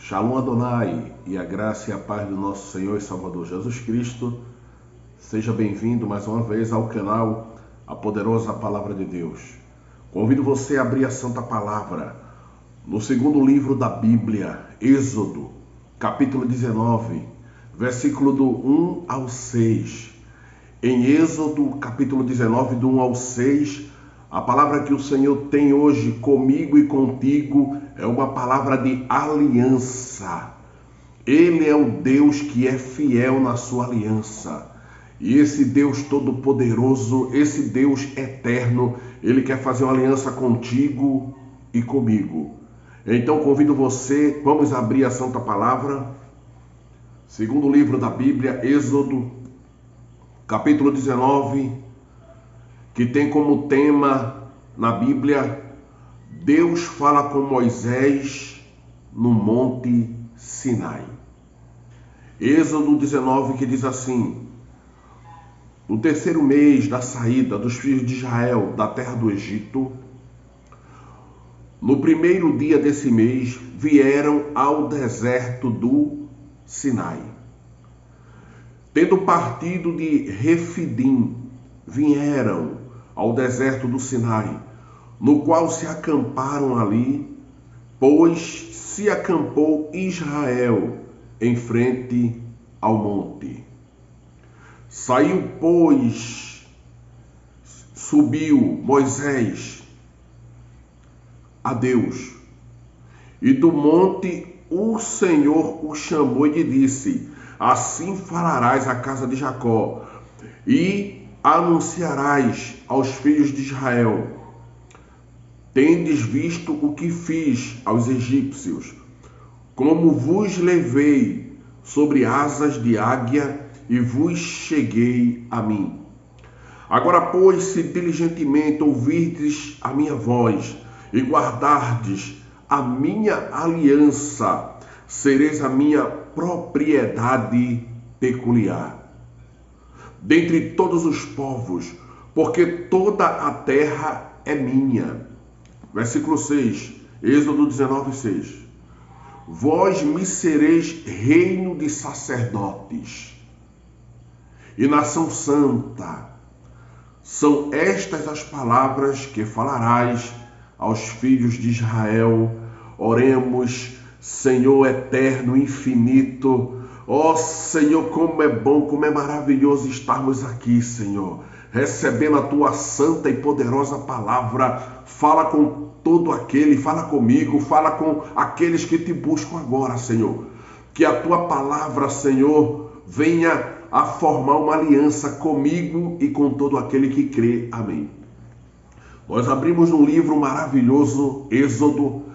Shalom Adonai, e a graça e a paz do nosso Senhor e Salvador Jesus Cristo. Seja bem-vindo mais uma vez ao canal A Poderosa Palavra de Deus. Convido você a abrir a Santa Palavra no segundo livro da Bíblia, Êxodo, capítulo 19, versículo do 1 ao 6. Em Êxodo, capítulo 19, do 1 ao 6, a palavra que o Senhor tem hoje comigo e contigo é uma palavra de aliança. Ele é o Deus que é fiel na sua aliança. E esse Deus todo-poderoso, esse Deus eterno, Ele quer fazer uma aliança contigo e comigo. Então convido você, vamos abrir a Santa Palavra, segundo livro da Bíblia, Êxodo, capítulo 19, que tem como tema na Bíblia, Deus fala com Moisés no Monte Sinai. Êxodo 19, que diz assim: no terceiro mês da saída dos filhos de Israel da terra do Egito, no primeiro dia desse mês, vieram ao deserto do Sinai. Tendo partido de Refidim, vieram ao deserto do Sinai, no qual se acamparam ali, pois se acampou Israel em frente ao monte. Saiu, pois, subiu Moisés a Deus, e do monte o Senhor o chamou e lhe disse: assim falarás à casa de Jacó, e anunciarás aos filhos de Israel: tendes visto o que fiz aos egípcios, como vos levei sobre asas de águia e vos cheguei a mim. Agora, pois, se diligentemente ouvirdes a minha voz e guardardes a minha aliança, sereis a minha propriedade peculiar dentre todos os povos, porque toda a terra é minha. Versículo 6, Êxodo 19, 6. Vós me sereis reino de sacerdotes e nação santa. São estas as palavras que falarás aos filhos de Israel. Oremos. Senhor eterno, infinito, ó Senhor, como é bom, como é maravilhoso estarmos aqui, Senhor, recebendo a Tua santa e poderosa palavra. Fala com todo aquele, fala comigo, fala com aqueles que Te buscam agora, Senhor. Que a Tua palavra, Senhor, venha a formar uma aliança comigo e com todo aquele que crê. Amém. Nós abrimos um livro maravilhoso, Êxodo.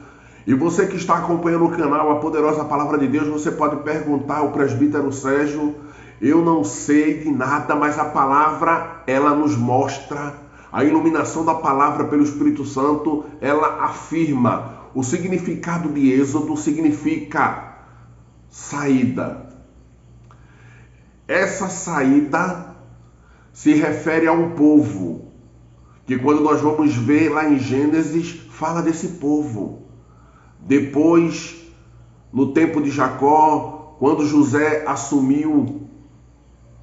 E você que está acompanhando o canal A Poderosa Palavra de Deus, você pode perguntar ao presbítero Sérgio: eu não sei de nada, mas a palavra, ela nos mostra, a iluminação da palavra pelo Espírito Santo, ela afirma. O significado de Êxodo significa saída. Essa saída se refere a um povo, que quando nós vamos ver lá em Gênesis, fala desse povo. Depois, no tempo de Jacó, quando José assumiu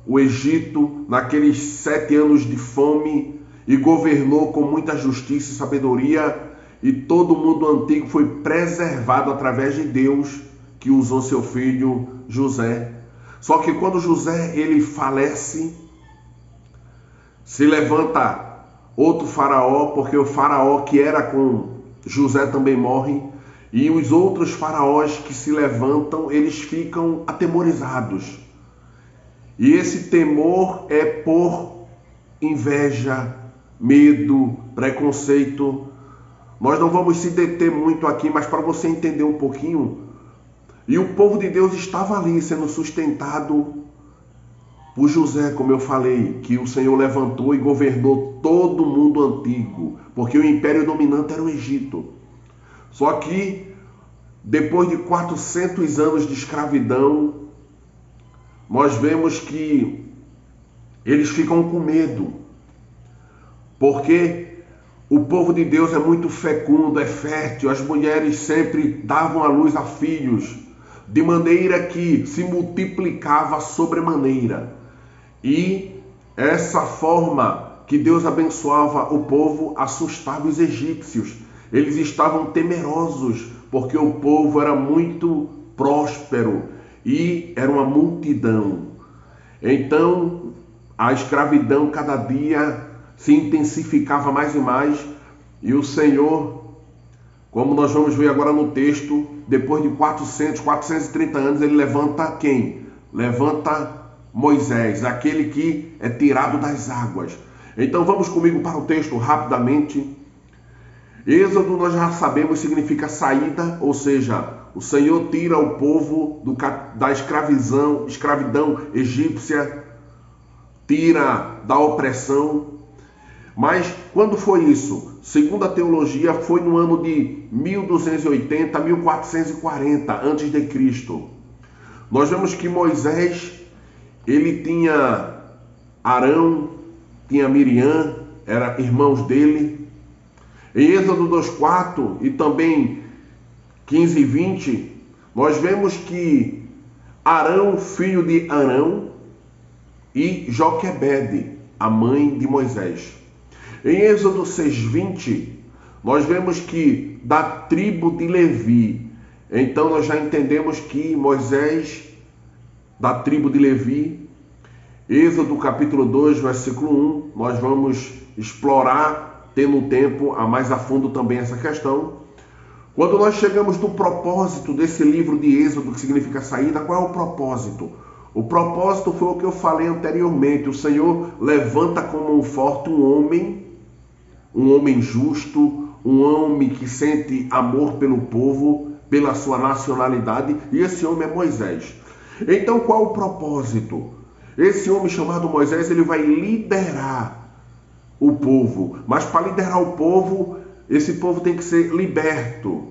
o Egito, naqueles 7 anos de fome, e governou com muita justiça e sabedoria, e todo o mundo antigo foi preservado através de Deus, que usou seu filho José. Só que quando José ele falece, se levanta outro faraó, porque o faraó que era com José também morre. E os outros faraós que se levantam, eles ficam atemorizados. E esse temor é por inveja, medo, preconceito. Nós não vamos se deter muito aqui, mas para você entender um pouquinho. E o povo de Deus estava ali sendo sustentado por José, como eu falei, que o Senhor levantou e governou todo o mundo antigo, porque o império dominante era o Egito. Só que, depois de 400 anos de escravidão, nós vemos que eles ficam com medo, porque o povo de Deus é muito fecundo, é fértil, as mulheres sempre davam à luz a filhos, de maneira que se multiplicava sobremaneira. E essa forma que Deus abençoava o povo assustava os egípcios. Eles estavam temerosos, porque o povo era muito próspero e era uma multidão. Então, a escravidão cada dia se intensificava mais e mais, e o Senhor, como nós vamos ver agora no texto, depois de 430 anos, ele levanta quem? Levanta Moisés, aquele que é tirado das águas. Então vamos comigo para o texto rapidamente. Êxodo, nós já sabemos, significa saída, ou seja, o Senhor tira o povo da escravidão egípcia, tira da opressão. Mas quando foi isso? Segundo a teologia, foi no ano de 1280, 1440 a.C. Nós vemos que Moisés, ele tinha Arão, tinha Miriam, eram irmãos dele. Em Êxodo 2:4 e também 15 e 20, nós vemos que Arão, filho de Arão, e Joquebede, a mãe de Moisés. Em Êxodo 6:20, nós vemos que da tribo de Levi. Então nós já entendemos que Moisés, da tribo de Levi. Êxodo capítulo 2, versículo 1, nós vamos explorar, tendo tempo, a mais a fundo também essa questão. Quando nós chegamos no propósito desse livro de Êxodo, que significa saída, qual é o propósito? O propósito foi o que eu falei anteriormente. O Senhor levanta como um forte um homem justo, um homem que sente amor pelo povo, pela sua nacionalidade, e esse homem é Moisés. Então qual o propósito? Esse homem chamado Moisés, ele vai liderar o povo, mas para liderar o povo, esse povo tem que ser liberto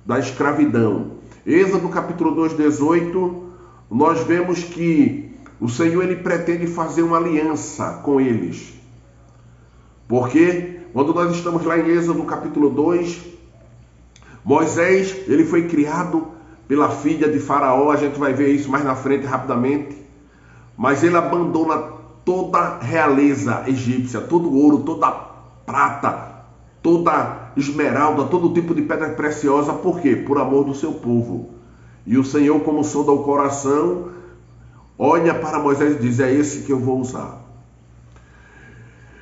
da escravidão. Êxodo capítulo 2, 18, nós vemos que o Senhor, ele pretende fazer uma aliança com eles. Porque quando nós estamos lá em Êxodo capítulo 2, Moisés, ele foi criado pela filha de Faraó, a gente vai ver isso mais na frente rapidamente, mas ele abandona toda a realeza egípcia, todo o ouro, toda a prata, toda a esmeralda, todo tipo de pedra preciosa. Por quê? Por amor do seu povo. E o Senhor, como sonda o coração, olha para Moisés e diz: é esse que eu vou usar.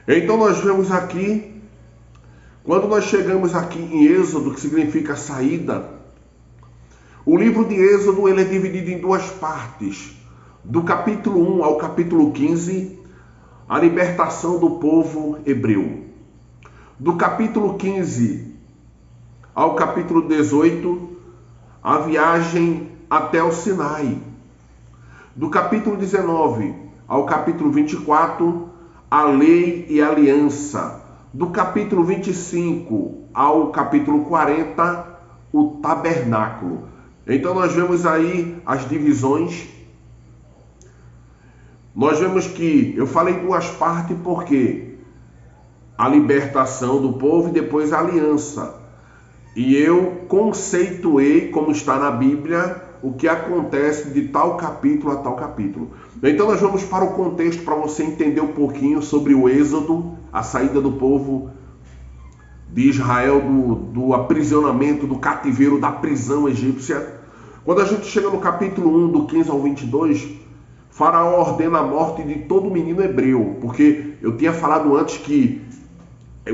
Então nós vemos aqui, quando nós chegamos aqui em Êxodo, que significa saída, o livro de Êxodo, ele é dividido em duas partes. Do capítulo 1 ao capítulo 15, a libertação do povo hebreu. Do capítulo 15 ao capítulo 18, a viagem até o Sinai. Do capítulo 19 ao capítulo 24, a lei e a aliança. Do capítulo 25 ao capítulo 40, o tabernáculo. Então nós vemos aí as divisões. Nós vemos que eu falei duas partes porque a libertação do povo e depois a aliança. E eu conceituei, como está na Bíblia, o que acontece de tal capítulo a tal capítulo. Então nós vamos para o contexto para você entender um pouquinho sobre o Êxodo, a saída do povo de Israel do aprisionamento, do cativeiro, da prisão egípcia. Quando a gente chega no capítulo 1, do 15 ao 22, Faraó ordena a morte de todo menino hebreu, porque eu tinha falado antes que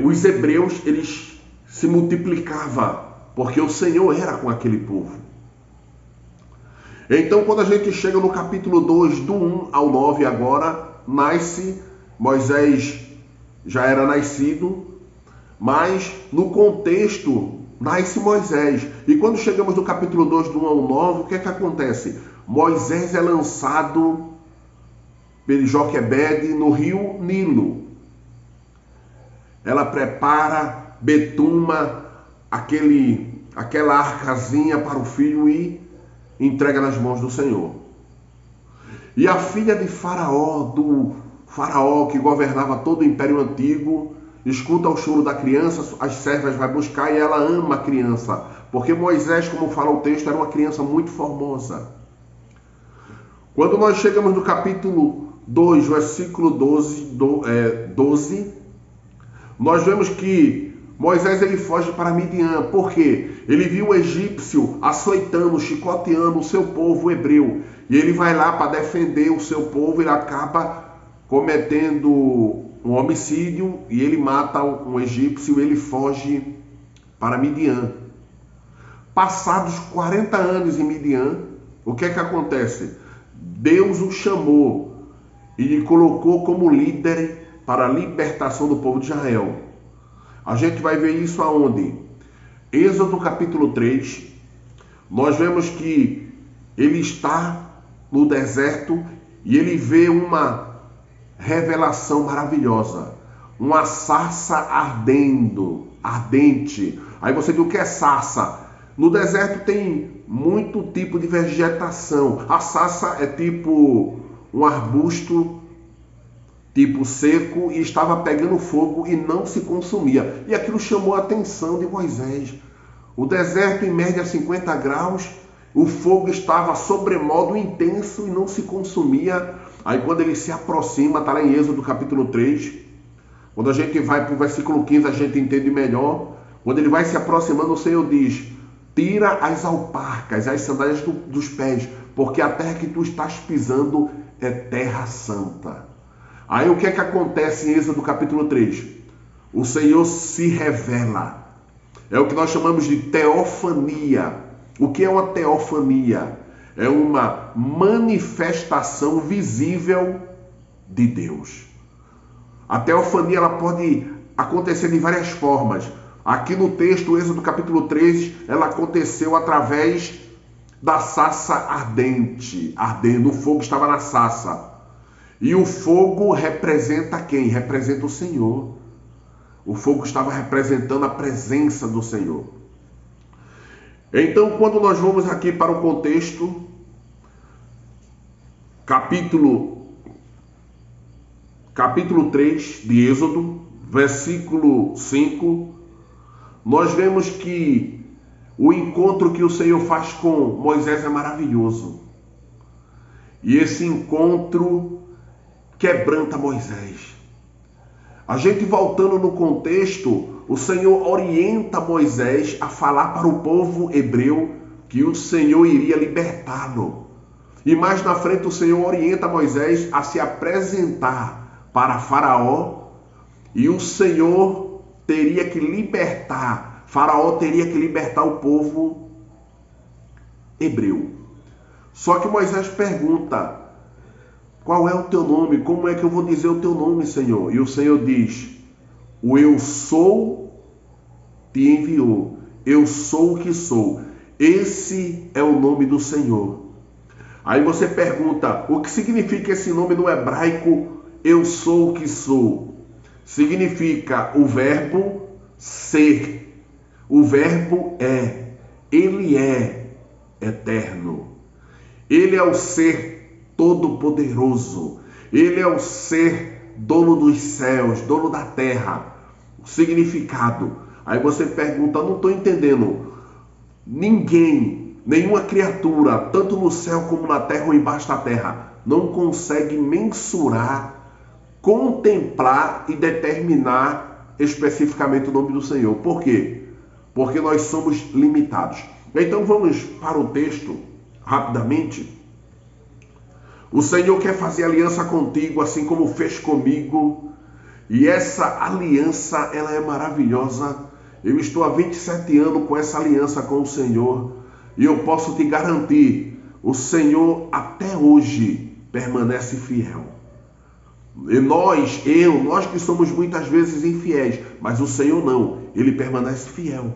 os hebreus, eles se multiplicavam, porque o Senhor era com aquele povo. Então, quando a gente chega no capítulo 2, do 1 ao 9 agora, nasce, Moisés já era nascido, mas no contexto, nasce Moisés. E quando chegamos no capítulo 2, do 1 ao 9, o que é que acontece? Moisés é lançado pelo Joquebede no rio Nilo. Ela prepara, betuma aquela arcazinha para o filho e entrega nas mãos do Senhor. E a filha de Faraó, do Faraó que governava todo o Império Antigo, escuta o choro da criança, as servas vão buscar e ela ama a criança, Porque Moisés, como fala o texto, era uma criança muito formosa. Quando nós chegamos no capítulo 2, versículo 12, nós vemos que Moisés ele foge para Midian. Por quê? Ele viu o egípcio açoitando, chicoteando o seu povo hebreu. E ele vai lá para defender o seu povo, ele acaba cometendo um homicídio e ele mata um egípcio e ele foge para Midian. Passados 40 anos em Midian, o que é que acontece? Deus o chamou e o colocou como líder para a libertação do povo de Israel. A gente vai ver isso aonde? Êxodo capítulo 3, nós vemos que ele está no deserto e ele vê uma revelação maravilhosa. Uma sarça ardente. Aí você diz, o que é sarça? No deserto tem muito tipo de vegetação. A sarça é tipo um arbusto tipo seco e estava pegando fogo e não se consumia. E aquilo chamou a atenção de Moisés. O deserto em média 50 graus, o fogo estava sobremodo intenso e não se consumia. Aí quando ele se aproxima, está lá em Êxodo capítulo 3, quando a gente vai para o versículo 15 a gente entende melhor. Quando ele vai se aproximando, o Senhor diz, tira as alparcas, as sandálias dos pés, porque a terra que tu estás pisando é terra santa. Aí o que é que acontece em Êxodo capítulo 3? O Senhor se revela. É o que nós chamamos de teofania. O que é uma teofania? É uma manifestação visível de Deus. A teofania ela pode acontecer de várias formas. Aqui no texto, Êxodo capítulo 3, ela aconteceu através da sarça ardendo. O fogo estava na sarça. E o fogo representa quem? Representa o Senhor. O fogo estava representando a presença do Senhor. Então, quando nós vamos aqui para o contexto, capítulo 3 de Êxodo, versículo 5, nós vemos que o encontro que o Senhor faz com Moisés é maravilhoso. E esse encontro quebranta Moisés. A gente voltando no contexto, o Senhor orienta Moisés a falar para o povo hebreu que o Senhor iria libertá-lo. E mais na frente o Senhor orienta Moisés a se apresentar para Faraó e o Senhor teria que libertar, Faraó teria que libertar o povo hebreu. Só que Moisés pergunta, qual é o teu nome? Como é que eu vou dizer o teu nome, Senhor? E o Senhor diz, o eu sou te enviou. Eu sou o que sou. Esse é o nome do Senhor. Aí você pergunta, o que significa esse nome no hebraico, eu sou o que sou? Significa o verbo ser. O verbo é. Ele é eterno. Ele é o ser todo-poderoso. Ele é o ser dono dos céus, dono da terra. O significado. Aí você pergunta, não estou entendendo. Ninguém, nenhuma criatura, tanto no céu como na terra ou embaixo da terra, não consegue mensurar, contemplar e determinar especificamente o nome do Senhor. Por quê? Porque nós somos limitados. Então vamos para o texto rapidamente. O Senhor quer fazer aliança contigo, assim como fez comigo. E essa aliança, ela é maravilhosa. Eu estou há 27 anos com essa aliança com o Senhor. E eu posso te garantir, o Senhor até hoje permanece fiel. E nós que somos muitas vezes infiéis, mas o Senhor não, Ele permanece fiel.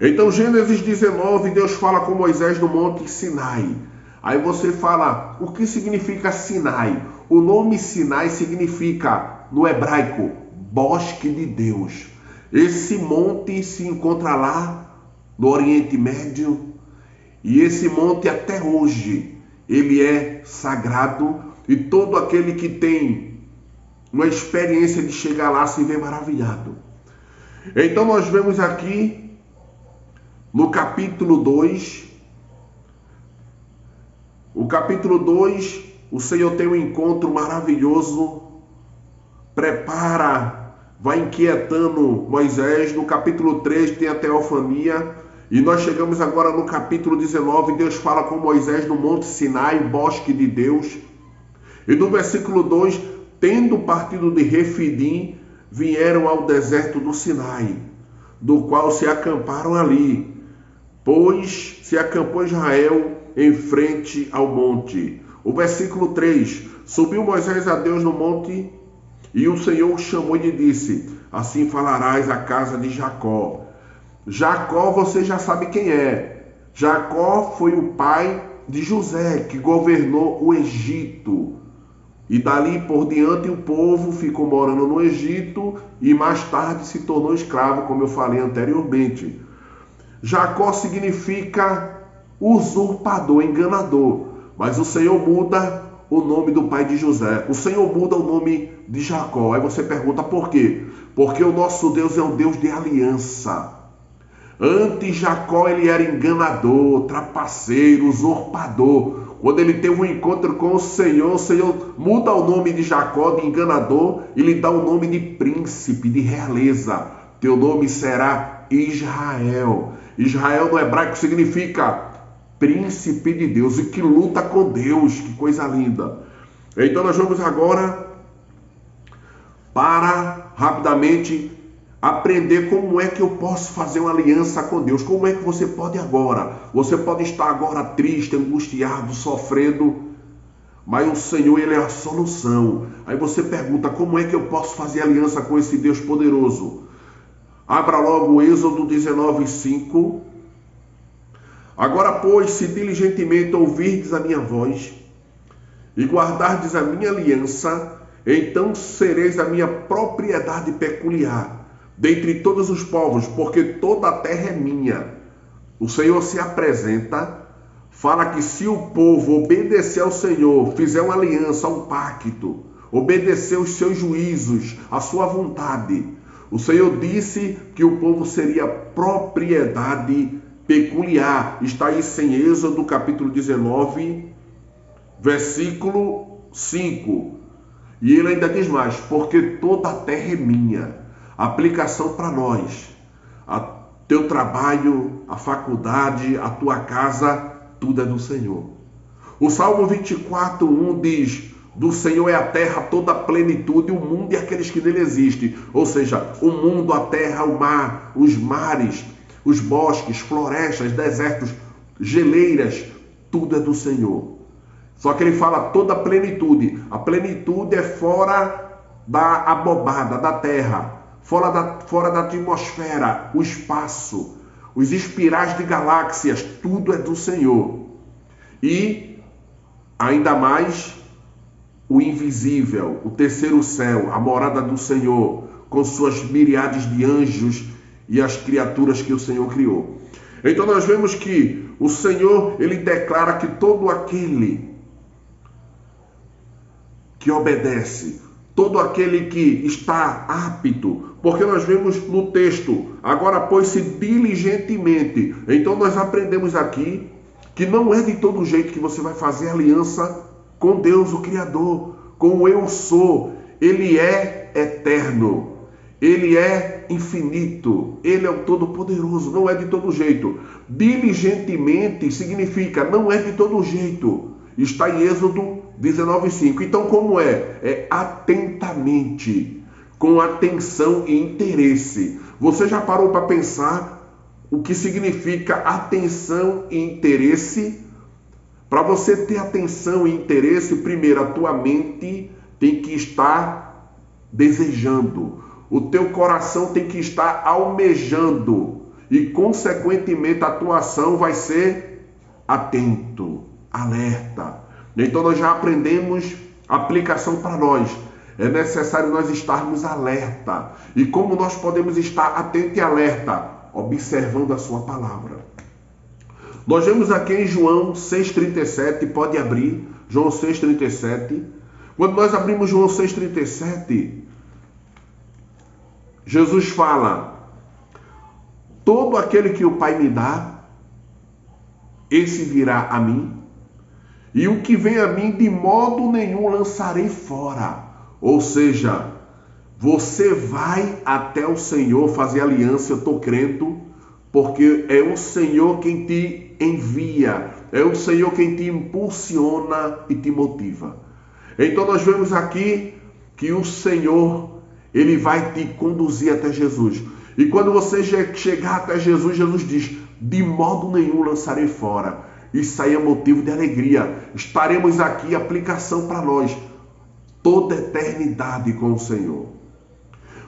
Então Gênesis 19, Deus fala com Moisés no monte Sinai. Aí você fala, o que significa Sinai? O nome Sinai significa, no hebraico, bosque de Deus. Esse monte se encontra lá no Oriente Médio. E esse monte até hoje, ele é sagrado. E todo aquele que tem uma experiência de chegar lá se vê maravilhado. Então nós vemos aqui no capítulo 2, o Senhor tem um encontro maravilhoso, prepara, vai inquietando Moisés. No capítulo 3 tem a teofania, e nós chegamos agora no capítulo 19, Deus fala com Moisés no Monte Sinai, bosque de Deus. E no versículo 2, tendo partido de Refidim, vieram ao deserto do Sinai, do qual se acamparam ali, pois se acampou Israel em frente ao monte. O versículo 3, subiu Moisés a Deus no monte, e o Senhor o chamou e lhe disse, assim falarás à casa de Jacó. Jacó, você já sabe quem é. Jacó foi o pai de José, que governou o Egito. E dali por diante o povo ficou morando no Egito e mais tarde se tornou escravo, como eu falei anteriormente. Jacó significa usurpador, enganador. Mas o Senhor muda o nome do pai de José. O Senhor muda o nome de Jacó. Aí você pergunta por quê? Porque o nosso Deus é um Deus de aliança. Antes Jacó ele era enganador, trapaceiro, usurpador. Quando ele teve um encontro com o Senhor muda o nome de Jacó, de enganador, e lhe dá o nome de príncipe, de realeza. Teu nome será Israel. Israel no hebraico significa príncipe de Deus, e que luta com Deus. Que coisa linda. Então nós vamos agora para, rapidamente, aprender como é que eu posso fazer uma aliança com Deus. Como é que você pode agora? Você pode estar agora triste, angustiado, sofrendo, mas o Senhor, ele é a solução. Aí você pergunta, como é que eu posso fazer aliança com esse Deus poderoso? Abra logo Êxodo 19:5. Agora, pois, se diligentemente ouvirdes a minha voz e guardardes a minha aliança, então sereis a minha propriedade peculiar dentre todos os povos, porque toda a terra é minha. O Senhor se apresenta, fala que se o povo obedecer ao Senhor, fizer uma aliança, um pacto, obedecer os seus juízos, a sua vontade, o Senhor disse que o povo seria propriedade peculiar. Está aí em Êxodo capítulo 19, versículo 5. E ele ainda diz mais, porque toda a terra é minha. Aplicação para nós. Teu trabalho, a faculdade, a tua casa, tudo é do Senhor. O Salmo 24:1 diz, do Senhor é a terra, toda a plenitude, o mundo e aqueles que nele existem. Ou seja, o mundo, a terra, o mar, os mares, os bosques, florestas, desertos, geleiras, tudo é do Senhor. Só que ele fala toda a plenitude. A plenitude é fora da abobada, da terra. Fora da atmosfera, o espaço, os espirais de galáxias, tudo é do Senhor. E, ainda mais, o invisível, o terceiro céu, a morada do Senhor, com suas miríades de anjos e as criaturas que o Senhor criou. Então nós vemos que o Senhor, ele declara que todo aquele que obedece, todo aquele que está apto, porque nós vemos no texto, agora pois-se diligentemente. Então nós aprendemos aqui que não é de todo jeito que você vai fazer aliança com Deus, o Criador, com o Eu Sou. Ele é eterno, ele é infinito, ele é o Todo-Poderoso, não é de todo jeito. Diligentemente significa não é de todo jeito. Está em Êxodo 19:5. Então como é? É atentamente, com atenção e interesse. Você já parou para pensar o que significa atenção e interesse? Para você ter atenção e interesse, primeiro a tua mente tem que estar desejando. O teu coração tem que estar almejando. E consequentemente a tua ação vai ser atento, alerta. Então nós já aprendemos a aplicação para nós. É necessário nós estarmos alerta. E como nós podemos estar atento e alerta? Observando a sua palavra. Nós vemos aqui em João 6,37, pode abrir, João 6,37. Quando nós abrimos João 6,37, Jesus fala, todo aquele que o Pai me dá, esse virá a mim, e o que vem a mim, de modo nenhum lançarei fora. Ou seja, você vai até o Senhor fazer aliança, eu estou crendo, porque é o Senhor quem te envia, é o Senhor quem te impulsiona e te motiva. Então nós vemos aqui que o Senhor, Ele vai te conduzir até Jesus. E quando você chegar até Jesus, Jesus diz, de modo nenhum lançarei fora. Isso aí é motivo de alegria. Estaremos aqui, aplicação para nós, toda eternidade com o Senhor.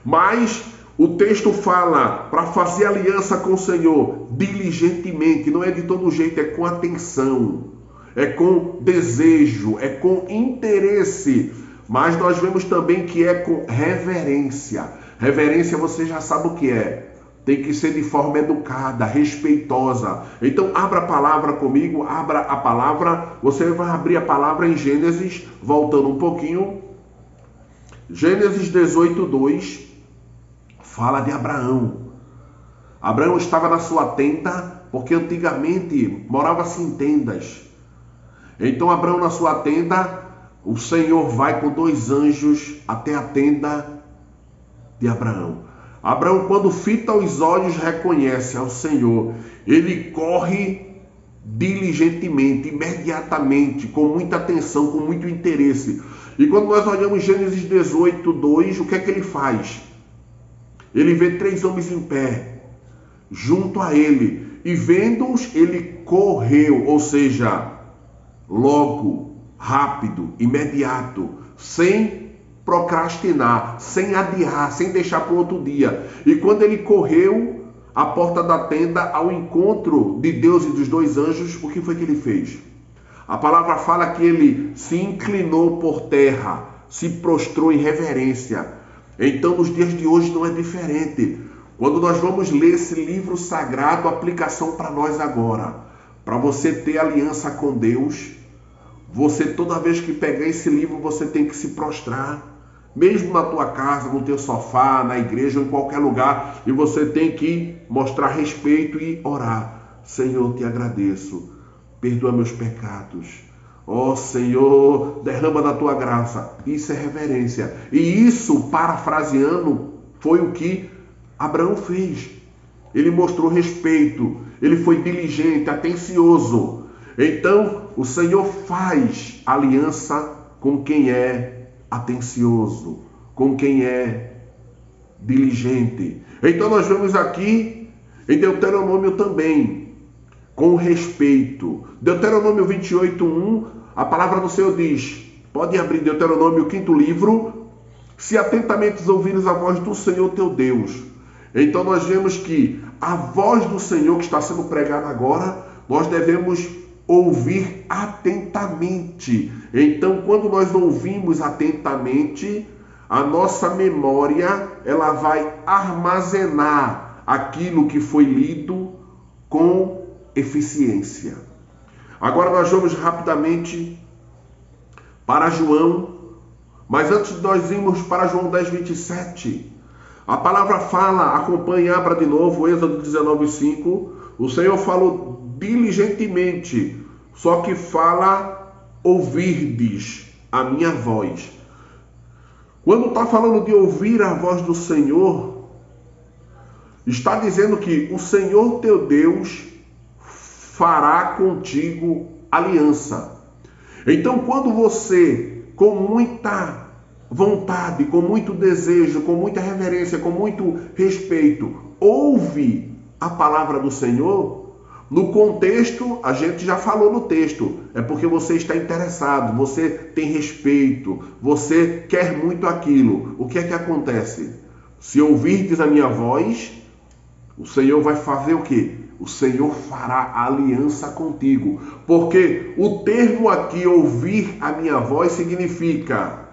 Mas o texto fala para fazer aliança com o Senhor diligentemente, não é de todo jeito, é com atenção, é com desejo, é com interesse. Mas nós vemos também que é com reverência. Reverência você já sabe o que é. Tem que ser de forma educada, respeitosa. Então abra a palavra comigo, abra a palavra. Você vai abrir a palavra em Gênesis, voltando um pouquinho. Gênesis 18:2 fala de Abraão. Abraão estava na sua tenda, porque antigamente morava-se em tendas. Então Abraão na sua tenda, o Senhor vai com 2 anjos até a tenda de Abraão. Abraão, quando fita os olhos, reconhece ao Senhor. Ele corre diligentemente, imediatamente, com muita atenção, com muito interesse. E quando nós olhamos Gênesis 18:2, o que é que ele faz? Ele vê 3 homens em pé, junto a ele. E vendo-os, ele correu, ou seja, logo, rápido, imediato, sem procrastinar, sem adiar, sem deixar para o outro dia. E quando ele correu à porta da tenda ao encontro de Deus e dos 2 anjos, o que foi que ele fez? A palavra fala que ele se inclinou por terra, se prostrou em reverência. Então nos dias de hoje não é diferente. Quando nós vamos ler esse livro sagrado, aplicação para nós agora, para você ter aliança com Deus, você toda vez que pegar esse livro, você tem que se prostrar, mesmo na tua casa, no teu sofá, na igreja, em qualquer lugar, e você tem que mostrar respeito e orar. Senhor, te agradeço, perdoa meus pecados. Ó Senhor, derrama da tua graça. Isso é reverência. E isso, parafraseando, foi o que Abraão fez. Ele mostrou respeito, ele foi diligente, atencioso. Então, o Senhor faz aliança com quem é atencioso, com quem é diligente. Então nós vemos aqui em Deuteronômio também, com respeito. Deuteronômio 28:1, a palavra do Senhor diz, pode abrir Deuteronômio, 5º livro, se atentamente ouvires a voz do Senhor teu Deus. Então nós vemos que a voz do Senhor que está sendo pregada agora, nós devemos ouvir atentamente. Então, quando nós ouvimos atentamente, a nossa memória, ela vai armazenar aquilo que foi lido com eficiência. Agora nós vamos rapidamente para João, mas antes de nós irmos para João 10:27, a palavra fala, acompanhe, abra de novo, Êxodo 19:5, o Senhor falou diligentemente, só que fala ouvirdes a minha voz. Quando está falando de ouvir a voz do Senhor, está dizendo que o Senhor teu Deus fará contigo aliança. Então, quando você, com muita vontade, com muito desejo, com muita reverência, com muito respeito, ouve a palavra do Senhor, no contexto, a gente já falou no texto, é porque você está interessado, você tem respeito, você quer muito aquilo. O que é que acontece? Se ouvirdes a minha voz, o Senhor vai fazer o quê? O Senhor fará aliança contigo. Porque o termo aqui, ouvir a minha voz, significa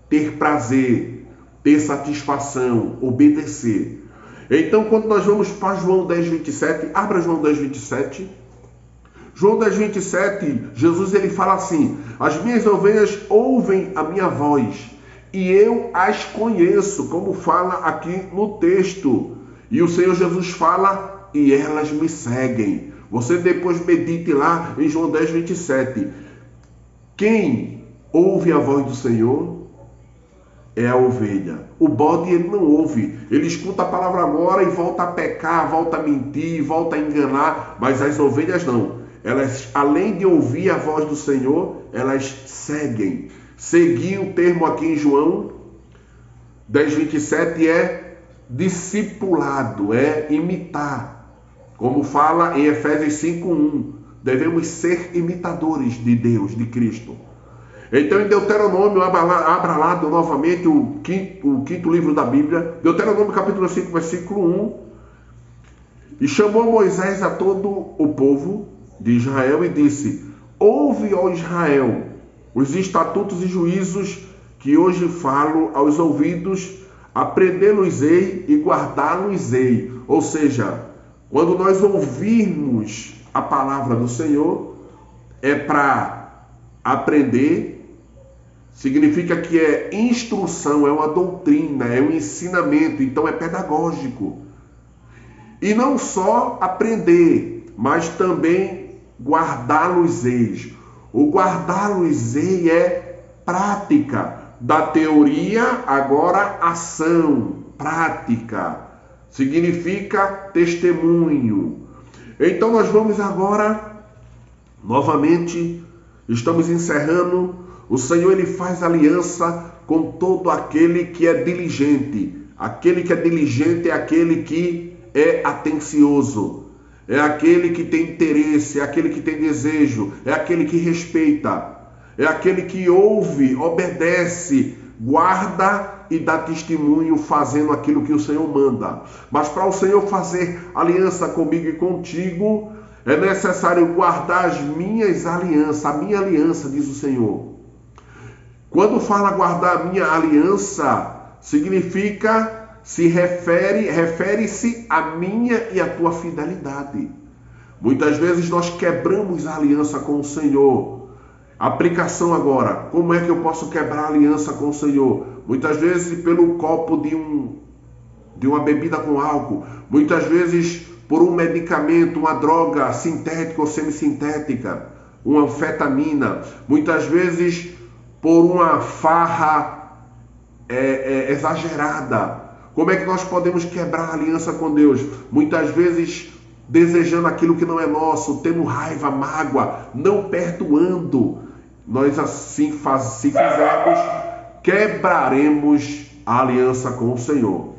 ter prazer, ter satisfação, obedecer. Então, quando nós vamos para João 10:27, abra João 10:27. João 10:27, Jesus ele fala assim, as minhas ovelhas ouvem a minha voz e eu as conheço, como fala aqui no texto. E o Senhor Jesus fala e elas me seguem. Você depois medite lá em João 10, 27. Quem ouve a voz do Senhor é a ovelha. O bode ele não ouve. Ele escuta a palavra agora e volta a pecar, volta a mentir, volta a enganar. Mas as ovelhas não. Elas, além de ouvir a voz do Senhor, elas seguem. Seguir, o termo aqui em João 10, 27 é discipulado, é imitar. Como fala em Efésios 5:1. Devemos ser imitadores de Deus, de Cristo. Então, em Deuteronômio, abra lá novamente o quinto livro da Bíblia, Deuteronômio capítulo 5, versículo 1. E chamou Moisés a todo o povo de Israel e disse: ouve, ó Israel, os estatutos e juízos que hoje falo aos ouvidos, aprendê-los-ei e guardá-los-ei. Ou seja, quando nós ouvirmos a palavra do Senhor, é para aprender. Significa que é instrução, é uma doutrina, é um ensinamento, então é pedagógico. E não só aprender, mas também guardá-los-eis. O guardá-los-ei é prática. Da teoria, agora ação, prática. Significa testemunho. Então nós vamos agora, novamente, estamos encerrando. O Senhor ele faz aliança com todo aquele que é diligente. Aquele que é diligente é aquele que é atencioso. É aquele que tem interesse, é aquele que tem desejo, é aquele que respeita. É aquele que ouve, obedece, guarda e dá testemunho fazendo aquilo que o Senhor manda. Mas para o Senhor fazer aliança comigo e contigo, é necessário guardar as minhas alianças, a minha aliança, diz o Senhor. Quando fala guardar a minha aliança, significa, refere-se à minha e à tua fidelidade. Muitas vezes nós quebramos a aliança com o Senhor. Aplicação agora, como é que eu posso quebrar a aliança com o Senhor? Muitas vezes pelo copo de uma bebida com álcool, muitas vezes por um medicamento, uma droga sintética ou semissintética, uma anfetamina, muitas vezes por uma farra exagerada. Como é que nós podemos quebrar a aliança com Deus? Muitas vezes desejando aquilo que não é nosso, tendo raiva, mágoa, não perdoando. Nós assim, se fizermos, quebraremos a aliança com o Senhor.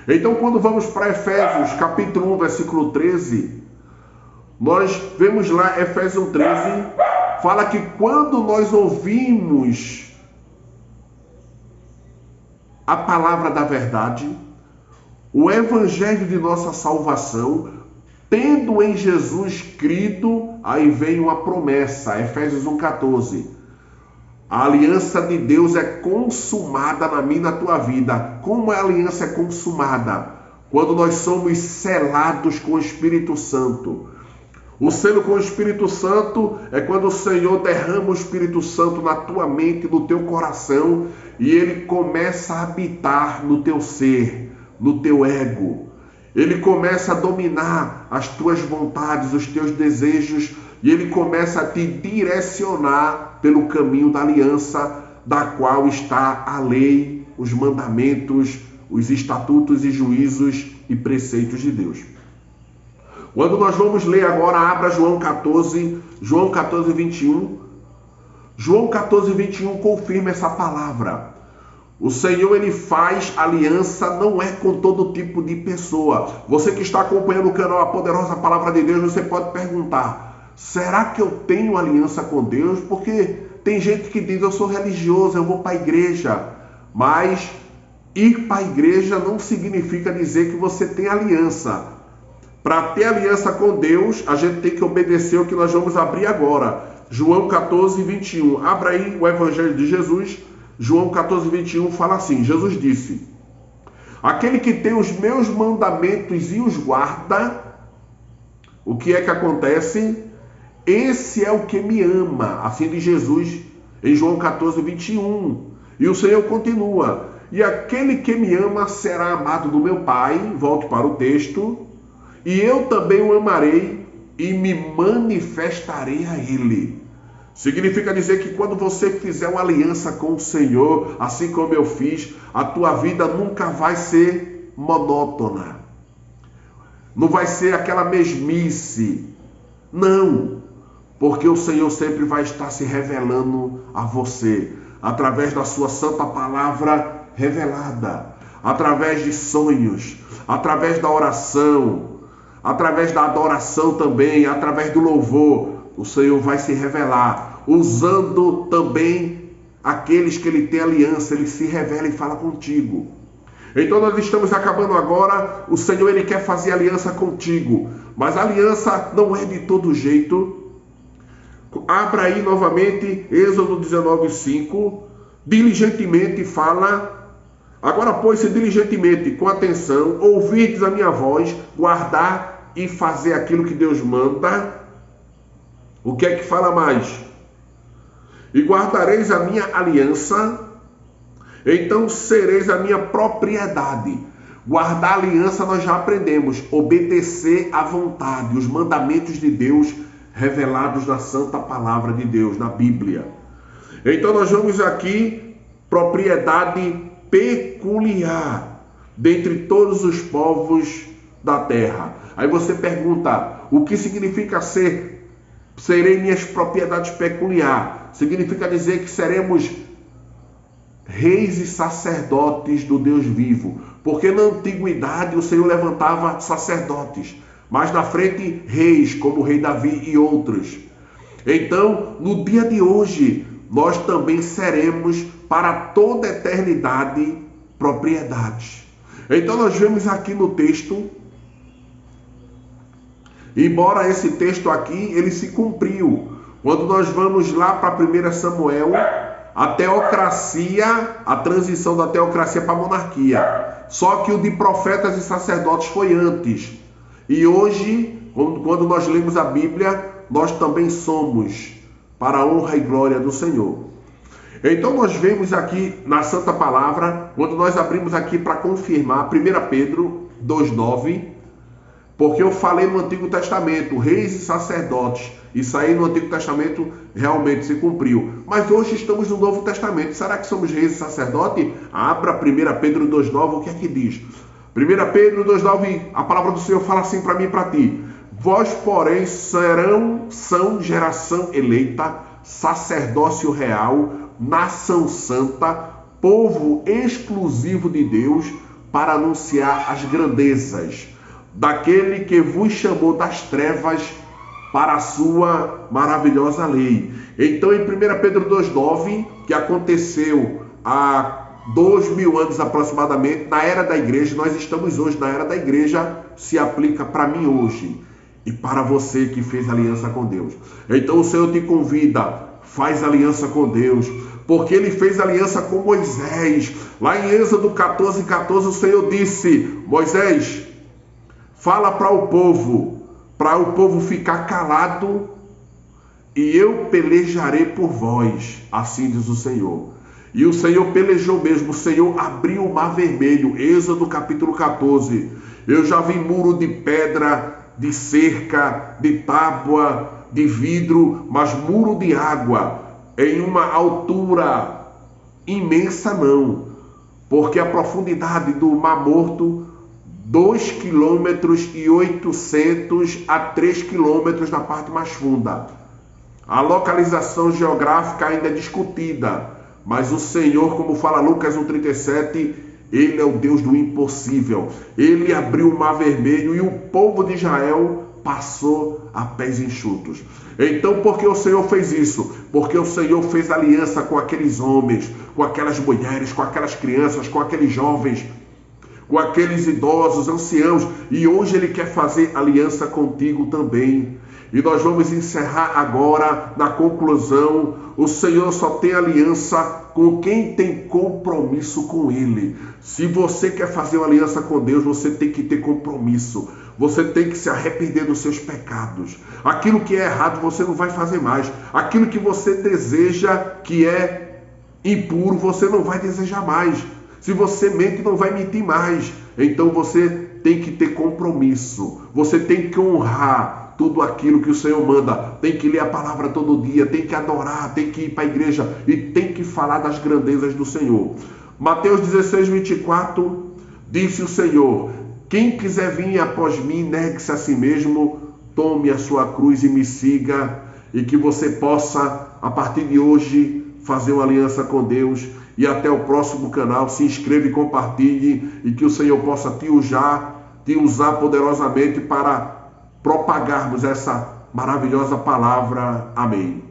Então, quando vamos para Efésios, capítulo 1, versículo 13, nós vemos lá, Efésios 1:13, fala que quando nós ouvimos a palavra da verdade, o evangelho de nossa salvação, tendo em Jesus crido, aí vem uma promessa, Efésios 1:14. A aliança de Deus é consumada na minha e na tua vida. Como a aliança é consumada? Quando nós somos selados com o Espírito Santo. O selo com o Espírito Santo é quando o Senhor derrama o Espírito Santo na tua mente, no teu coração, e ele começa a habitar no teu ser, no teu ego. Ele começa a dominar as tuas vontades, os teus desejos, e ele começa a te direcionar pelo caminho da aliança, da qual está a lei, os mandamentos, os estatutos e juízos e preceitos de Deus. Quando nós vamos ler agora, abra João 14, 21. João 14, 21 confirma essa palavra. O Senhor, ele faz aliança, não é com todo tipo de pessoa. Você que está acompanhando o canal A Poderosa Palavra de Deus, você pode perguntar: será que eu tenho aliança com Deus? Porque tem gente que diz: eu sou religioso, eu vou para a igreja. Mas ir para a igreja não significa dizer que você tem aliança. Para ter aliança com Deus, a gente tem que obedecer o que nós vamos abrir agora. João 14, 21. Abra aí o Evangelho de Jesus. João 14, 21 fala assim: Jesus disse: aquele que tem os meus mandamentos e os guarda, o que é que acontece? Esse é o que me ama. Assim diz Jesus em João 14, 21. E o Senhor continua: e aquele que me ama será amado do meu Pai. Volte para o texto. e eu também o amarei e me manifestarei a ele. Significa dizer que quando você fizer uma aliança com o Senhor, assim como eu fiz, a tua vida nunca vai ser monótona. Não vai ser aquela mesmice. Não, porque o Senhor sempre vai estar se revelando a você, através da sua santa palavra revelada, através de sonhos, através da oração, através da adoração também, através do louvor. O Senhor vai se revelar, usando também aqueles que Ele tem aliança, Ele se revela e fala contigo. Então nós estamos acabando agora, o Senhor Ele quer fazer aliança contigo, mas a aliança não é de todo jeito. Abra aí novamente, Êxodo 19:5, diligentemente fala, agora pois-se diligentemente, com atenção, ouvirdes a minha voz, guardar e fazer aquilo que Deus manda. O que é que fala mais? E guardareis a minha aliança, então sereis a minha propriedade. Guardar a aliança nós já aprendemos. Obedecer à vontade, os mandamentos de Deus revelados na santa palavra de Deus, na Bíblia. Então nós vamos aqui, propriedade peculiar, dentre todos os povos da terra. Aí você pergunta, o que significa serei minhas propriedades peculiar? Significa dizer que seremos reis e sacerdotes do Deus vivo, porque na antiguidade o Senhor levantava sacerdotes, mas na frente reis, como o rei Davi e outros. Então, no dia de hoje, nós também seremos para toda a eternidade propriedades. Então nós vemos aqui no texto, embora esse texto aqui, ele se cumpriu. Quando nós vamos lá para 1 Samuel, a teocracia, a transição da teocracia para a monarquia. Só que o de profetas e sacerdotes foi antes. E hoje, quando nós lemos a Bíblia, nós também somos para a honra e glória do Senhor. Então nós vemos aqui na Santa Palavra, quando nós abrimos aqui para confirmar 1 Pedro 2,9, porque eu falei no Antigo Testamento, reis e sacerdotes, isso aí no Antigo Testamento realmente se cumpriu. Mas hoje estamos no Novo Testamento. Será que somos reis e sacerdotes? Abra 1 Pedro 2,9, o que é que diz? 1 Pedro 2,9, a palavra do Senhor fala assim para mim e para ti. Vós, porém, são geração eleita, sacerdócio real, nação santa, povo exclusivo de Deus, para anunciar as grandezas daquele que vos chamou das trevas para a sua maravilhosa lei. Então, em 1 Pedro 2,9, que aconteceu há 2000 anos aproximadamente, na era da igreja, nós estamos hoje na era da igreja, se aplica para mim hoje e para você que fez aliança com Deus. Então o Senhor te convida, faz aliança com Deus, porque Ele fez aliança com Moisés. Lá em Êxodo 14:14, o Senhor disse, Moisés, fala para o povo ficar calado, e eu pelejarei por vós, assim diz o Senhor. E o Senhor pelejou mesmo, o Senhor abriu o mar vermelho, Êxodo capítulo 14. Eu já vi muro de pedra, de cerca, de tábua, de vidro, mas muro de água, em uma altura imensa não, porque a profundidade do Mar Morto, 2,8 km a 3 km na parte mais funda. A localização geográfica ainda é discutida, mas o Senhor, como fala Lucas 1,37, Ele é o Deus do impossível. Ele abriu o Mar Vermelho e o povo de Israel passou a pés enxutos. Então, por que o Senhor fez isso? Porque o Senhor fez aliança com aqueles homens, com aquelas mulheres, com aquelas crianças, com aqueles jovens, com aqueles idosos, anciãos, e hoje Ele quer fazer aliança contigo também. E nós vamos encerrar agora na conclusão. O Senhor só tem aliança com quem tem compromisso com Ele. Se você quer fazer uma aliança com Deus, você tem que ter compromisso. Você tem que se arrepender dos seus pecados. Aquilo que é errado você não vai fazer mais. Aquilo que você deseja que é impuro, você não vai desejar mais. Se você mente, não vai mentir mais. Então você tem que ter compromisso, você tem que honrar tudo aquilo que o Senhor manda, tem que ler a palavra todo dia, tem que adorar, tem que ir para a igreja e tem que falar das grandezas do Senhor. Mateus 16, 24, disse o Senhor: quem quiser vir após mim, negue-se a si mesmo, tome a sua cruz e me siga, e que você possa, a partir de hoje, fazer uma aliança com Deus. E até o próximo canal, se inscreva e compartilhe, e que o Senhor possa te usar poderosamente para propagarmos essa maravilhosa palavra. Amém.